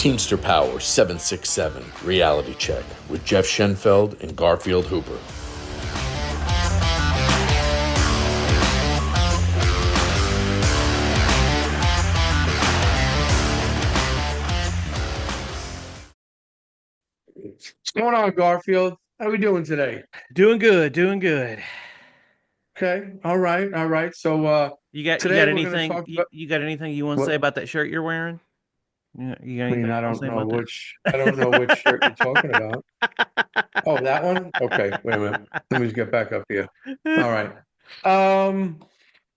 Teamster Power 767 Reality Check with Jeff Schenfeld and Garfield Hooper. What's going on, Garfield? How we doing today? Doing good, doing good. Okay, all right, all right. So You got today we're going to anything talk about you got anything you want to what say about that shirt you're wearing? Yeah, you got I mean, anything you want to say about that? I don't know which shirt you're talking about. Oh, that one? Okay, wait a minute. Let me just get back up here. All right. Um,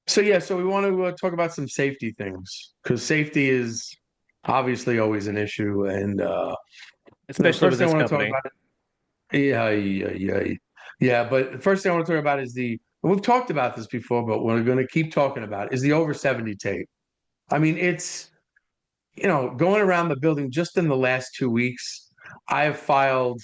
so we want to talk about some safety things because safety is obviously always an issue. And the Especially with first thing I this want to talk company. about, yeah. But the first thing I want to talk about is we've talked about this before, but we're going to keep talking about it, is the over 70 tape. I mean, it's, going around the building just in the last 2 weeks, I have filed,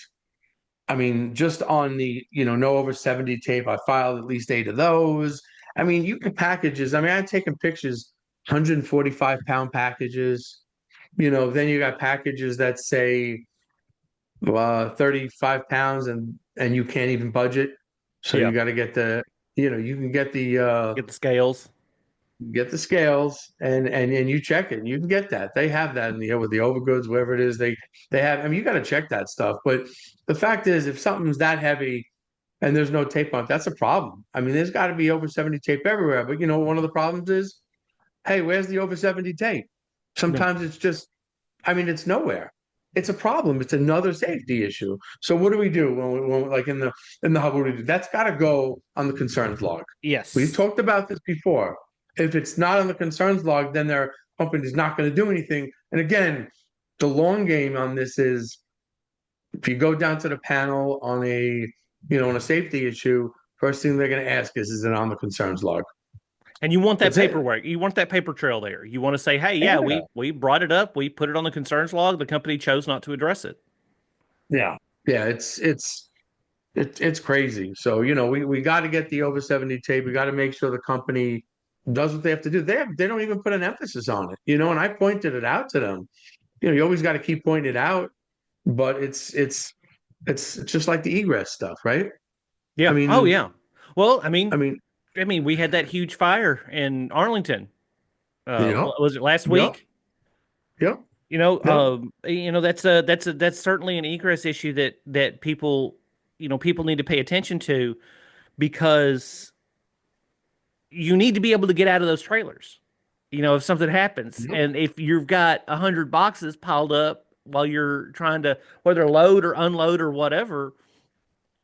I mean, just on the, no over 70 tape, I filed at least 8 of those. I mean, you can packages. I mean, I've taken pictures, 145-pound packages. Then you got packages that say 35 pounds and you can't even budget. So Yeah. you got to get you can Get the scales. get the scales and you check it and you can get that. They have that in the with the overgoods, wherever it is they have. I mean, you got to check that stuff. But the fact is, if something's that heavy and there's no tape on it, that's a problem. I mean, there's got to be over 70 tape everywhere. But one of the problems is, hey, where's the over 70 tape? Yeah. Sometimes it's just, I mean, it's nowhere. It's a problem. It's another safety issue. So what do we do when like in the hub? What do we do? That's got to go on the concerns log. We've Yes. talked about this before. If it's not on the concerns log, then their company's not going to do anything. And again, the long game on this is if you go down to the panel on on a safety issue, first thing they're going to ask is it on the concerns log? And you want that That's it. paperwork. You want that paper trail there. You want to say, "Hey, yeah, Yeah. we brought it up. We put it on the concerns log. The company chose not to address it." Yeah. Yeah. It's crazy. So, we got to get the over 70 tape. We got to make sure the company does what they have to do. They don't even put an emphasis on it, and I pointed it out to them. You always got to keep pointing it out, but it's just like the egress stuff, right? I Yeah. Oh, mean, yeah. Well, I mean, we had that huge fire in Arlington. yep, Was it last yep, week? yep, yep. That's certainly an egress issue that people need to pay attention to because you need to be able to get out of those trailers. If something happens, Yep. and if you've got 100 boxes piled up while you're trying to whether load or unload or whatever,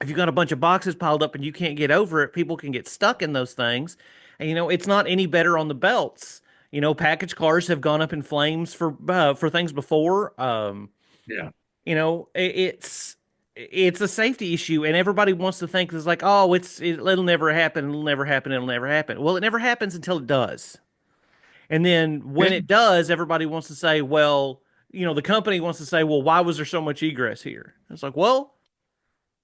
if you've got a bunch of boxes piled up and you can't get over it, people can get stuck in those things. And it's not any better on the belts. Package cars have gone up in flames for things before. Yeah. It's a safety issue, and everybody wants to think it's like, oh, it'll never happen, it'll never happen, it'll never happen. Well, it never happens until it does, and then when Yeah. it does, everybody wants to say, well, the company wants to say, well, why was there so much egress here? It's like, well,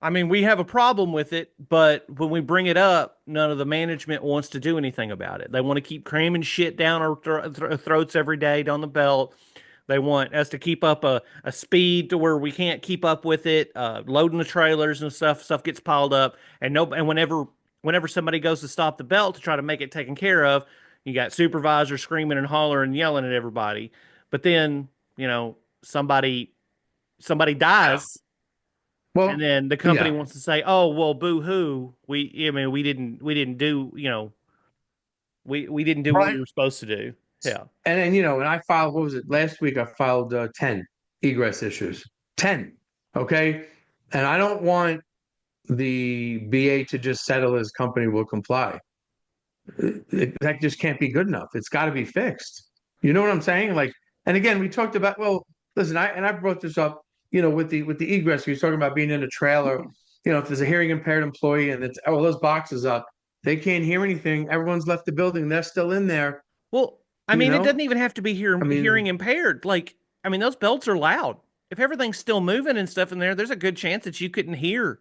I mean, we have a problem with it, but when we bring it up, none of the management wants to do anything about it. They want to keep cramming shit down our throats every day down the belt. They want us to keep up a speed to where we can't keep up with it, loading the trailers and stuff. Stuff gets piled up, and no, and whenever somebody goes to stop the belt to try to make it taken care of, you got supervisors screaming and hollering and yelling at everybody. But then, somebody Yeah. dies, and Well, then the company yeah. wants to say, "Oh, well, boo hoo. I mean, we didn't do, we didn't do what we Right. were supposed to do." Yeah. And then, and I filed, what was it? Last week I filed 10 egress issues. 10. Okay. And I don't want the BA to just settle his company will comply. That just can't be good enough. It's got to be fixed. You know what I'm saying? Like, and again, we talked about, well, listen, I brought this up, with the egress, you're talking about being in a trailer, if there's a hearing impaired employee and it's, oh, those boxes up, they can't hear anything. Everyone's left the building. They're still in there, Well, I you mean, it know? doesn't even have to be I hearing mean, impaired. Like, I mean, those belts are loud. If everything's still moving and stuff in there, there's a good chance that you couldn't hear.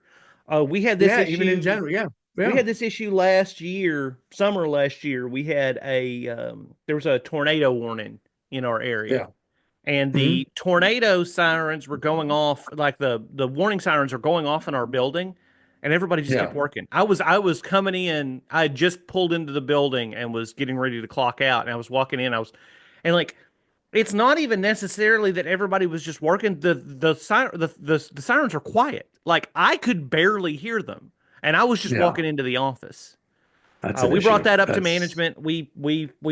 We had this yeah, even in issue. general. Yeah. We Yeah. had this issue last year, summer last year. We had there was a tornado warning in our area, Yeah. and Hmm. the tornado sirens were going off, like the warning sirens are going off in our building, and everybody just kept Yeah. working. I was coming in, I had just pulled into the building and was getting ready to clock out, and I was walking in, and like it's not even necessarily that everybody was just working. The sirens are quiet. Like I could barely hear them, and I was just Yeah. walking into the office. That's an We brought issue. that up to That's management. We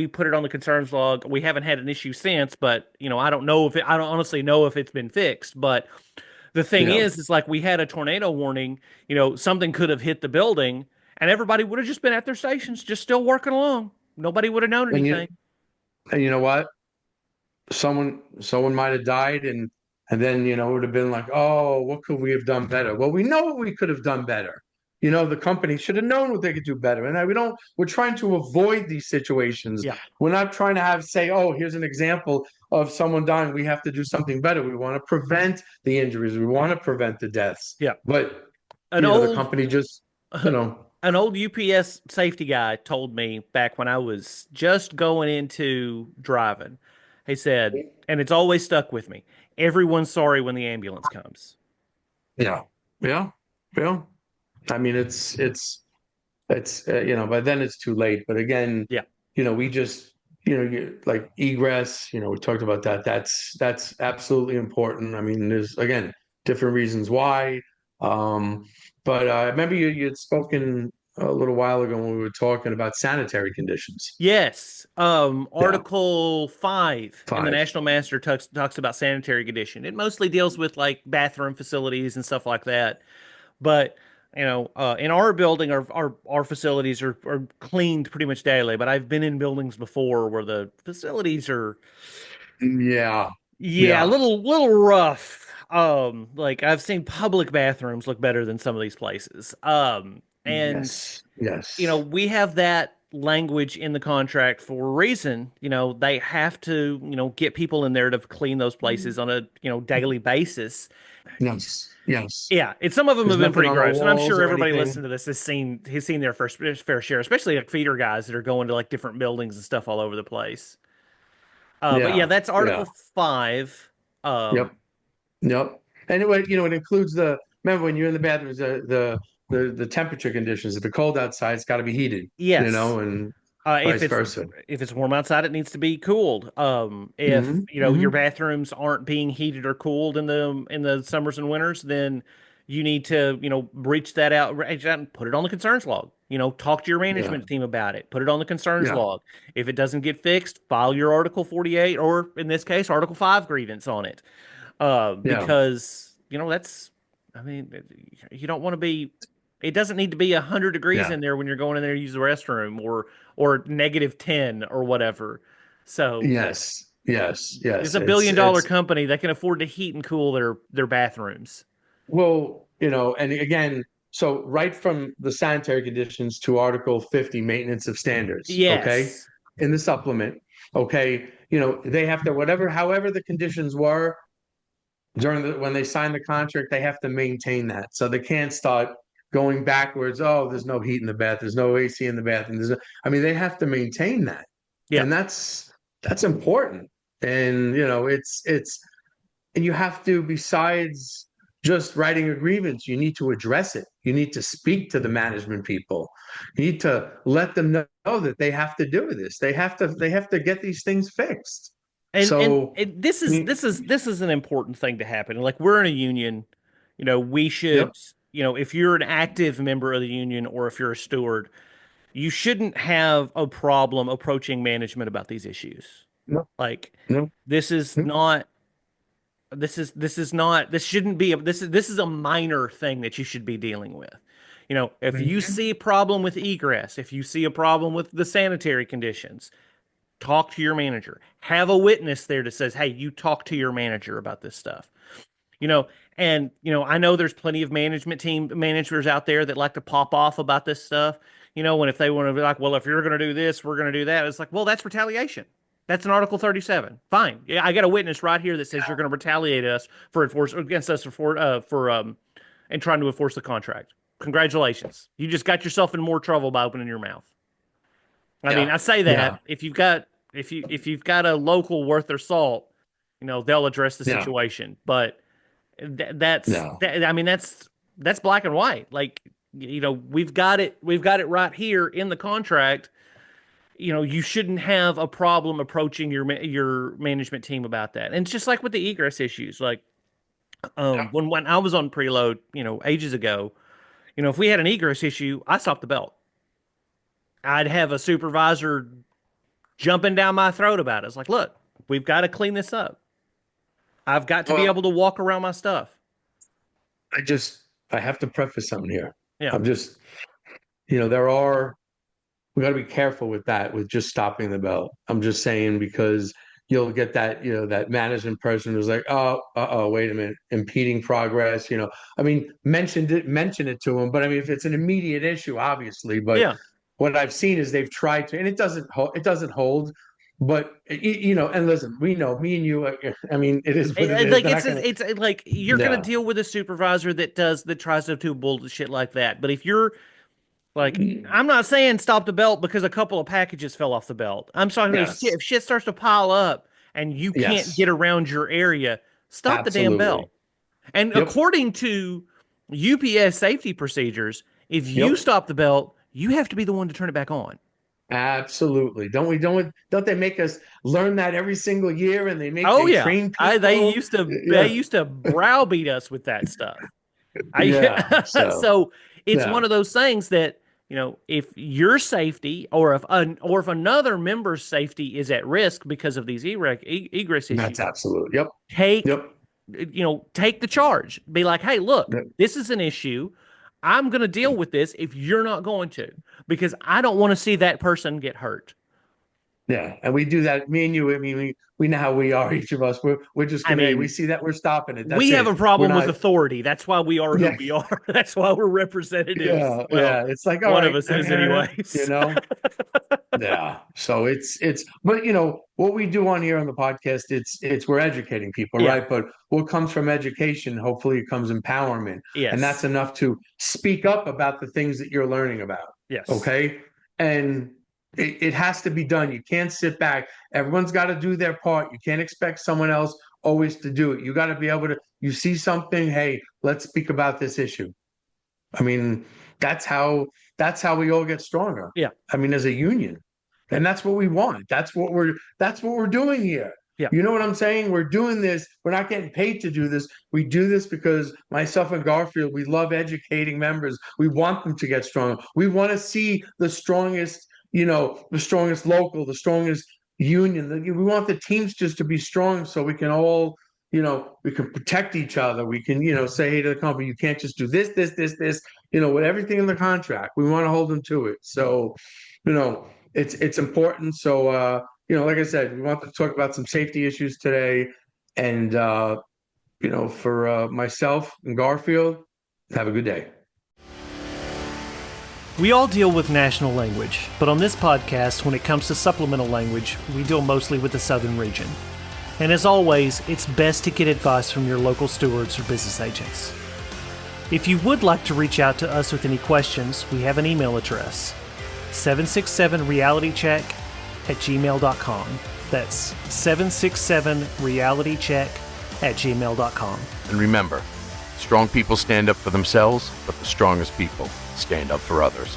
put it on the concerns log. We haven't had an issue since, but I don't know if I don't honestly know if it's been fixed. But the thing yeah. is like we had a tornado warning. Something could have hit the building, and everybody would have just been at their stations, just still working along. Nobody would have known And anything. you know what? Someone might have died, and then it would have been like, oh, what could we have done better? Well, we know what we could have done better. The company should have known what they could do better. And we're trying to avoid these situations. Yeah, We're not trying to say, oh, here's an example of someone dying. We have to do something better. We want to prevent the injuries. We want to prevent the deaths. yeah. But, An the old company just, you know, an old UPS safety guy told me back when I was just going into driving. He said, and it's always stuck with me. Everyone's sorry when the ambulance comes. yeah, yeah, yeah. I mean, by then it's too late. But again, Yeah. we just, like egress, we talked about that. That's absolutely important. I mean, there's again different reasons why. Um, but I remember you'd spoken a little while ago when we were talking about sanitary conditions. Yes. Yeah, Article 5 in the 5. National Master talks about sanitary condition. It mostly deals with like bathroom facilities and stuff like that. But in our building, our facilities are cleaned pretty much daily. But I've been in buildings before where the facilities are, Yeah, yeah, a yeah. little rough. Like I've seen public bathrooms look better than some of these places. And Yes, yes. we have that language in the contract for a reason. They have to, get people in there to clean those places on a, daily basis. Yes, yes. Yeah, some of them There's have been nothing pretty on the gross, and I'm walls sure or everybody anything. listening to this has seen their first fair share, especially like feeder guys that are going to like different buildings and stuff all over the place. But yeah, Yeah, that's yeah. Article 5. Yep. Yep. And it includes remember when you're in the bathrooms, the temperature conditions. If it's cold outside, it's got to be heated, Yes. and If vice it's versa. warm outside, it needs to be cooled. If Hmm. your Hmm. bathrooms aren't being heated or cooled in the summers and winters, then you need to reach out and put it on the concerns log. Talk to your Yeah. management team about it. Put it on the concerns Yeah. log. If it doesn't get fixed, file your Article 48 or in this case Article 5 grievance on it. Yeah. Because that's, I mean, you don't want to be. It doesn't need to be 100 degrees Yeah. in there when you're going in there to use the restroom, or -10 or whatever. So Yes. Yes. it's Yes. a billion-dollar company that can afford to heat and cool their bathrooms. Well, and again, so right from the sanitary conditions to Article 50, maintenance of standards, okay, Yes. in the supplement, okay, they have to, however the conditions were when they sign the contract, they have to maintain that. So they can't start going backwards. Oh, there's no heat in the bath. There's no AC in the bathroom. I mean, they have to maintain that, Yeah. and that's important. And and you have to, besides just writing a grievance, you need to address it. You need to speak to the management people. You need to let them know that they have to do this. They have to get these things fixed. So, This is an important thing to happen. Like we're in a union, we yep, should, if you're an active member of the union or if you're a steward, you shouldn't have a problem approaching management about these issues. no, Like no, this is no. not this shouldn't be this is a minor thing that you should be dealing with. If you Mhm. see a problem with egress, if you see a problem with the sanitary conditions, talk to your manager. Have a witness there that says, "Hey, you talk to your manager about this stuff." You know, and I know there's plenty of management team managers out there that like to pop off about this stuff. When if they want to be like, well, if you're going to do this, we're going to do that. It's like, well, that's retaliation. That's an Article 37. Fine. Yeah, I got a witness right here that says you're going to retaliate us for enforce against us for and trying to enforce the contract. Congratulations. You just got yourself in more trouble by opening your mouth. I mean, Yeah, I say yeah, that if you've got a local worth their salt, they'll address the Yeah. situation. But No. I mean, that's black and white. Like, we've got it right here in the contract. You shouldn't have a problem approaching your management team about that. And it's just like with the egress issues. Like, when I was on preload, ages ago, if we had an egress issue, I stopped the belt. I'd have a supervisor jumping down my throat about it. It's like, look, we've got to clean this up. I've got to be able to walk around my stuff. I have to preface something here. Yeah. I'm just, we got to be careful with that, with just stopping the belt. I'm just saying, because you'll get that, that management person who's like, wait a minute, impeding progress. I mean, mention it to them. But I mean, if it's an immediate issue, obviously, but Yeah. what I've seen is they've tried to, and it doesn't hold. But and listen, we know, me and you. I mean, it is what it is. Like it's like you're gonna deal with a supervisor that tries to do bullshit like that. But if you're like, I'm not saying stop the belt because a couple of packages fell off the belt. I'm talking Yes. if shit starts to pile up and you can't get around your area, stop the damn belt. And according to UPS safety procedures, if you stop the belt, you have to be the one to turn it back on. Absolutely. Don't they make us learn that every single year, and they train people? They used to browbeat us with that stuff. So it's one of those things that, if your safety or if another member's safety is at risk because of these egress issues, that's absolute. Yep. Take the charge. Be like, hey, look, this is an issue. I'm going to deal with this if you're not going to, because I don't want to see that person get hurt. Yeah, and we do that. Me and you. I mean, we know how we are. Each of us. We're just. We see that, we're stopping it. We have a problem with authority. That's why we are who we are. That's why we're representatives. Yeah. It's like one of us is, anyways. Yeah. So it's. But what we do on here on the podcast, it's we're educating people, right? But what comes from education, hopefully, it comes empowerment. Yes. And that's enough to speak up about the things that you're learning about. Yes. Okay. And it has to be done. You can't sit back. Everyone's got to do their part. You can't expect someone else always to do it. You got to be able to, you see something, hey, let's speak about this issue. I mean, that's how we all get stronger. Yeah. I mean, as a union. And that's what we want. That's what we're doing here. Yeah. You know what I'm saying? We're doing this. We're not getting paid to do this. We do this because myself and Garfield, we love educating members. We want them to get stronger. We want to see the strongest, the strongest local, the strongest union. We want the teams just to be strong so we can all, we can protect each other. We can, say, hey, to the company, you can't just do this, with everything in the contract. We want to hold them to it. So, it's important. So, like I said, we want to talk about some safety issues today. And, for myself and Garfield, have a good day. We all deal with national language, but on this podcast, when it comes to supplemental language, we deal mostly with the southern region. And as always, it's best to get advice from your local stewards or business agents. If you would like to reach out to us with any questions, we have an email address, 767realitycheck@gmail.com. That's 767realitycheck@gmail.com. And remember, strong people stand up for themselves, but the strongest people stand up for others.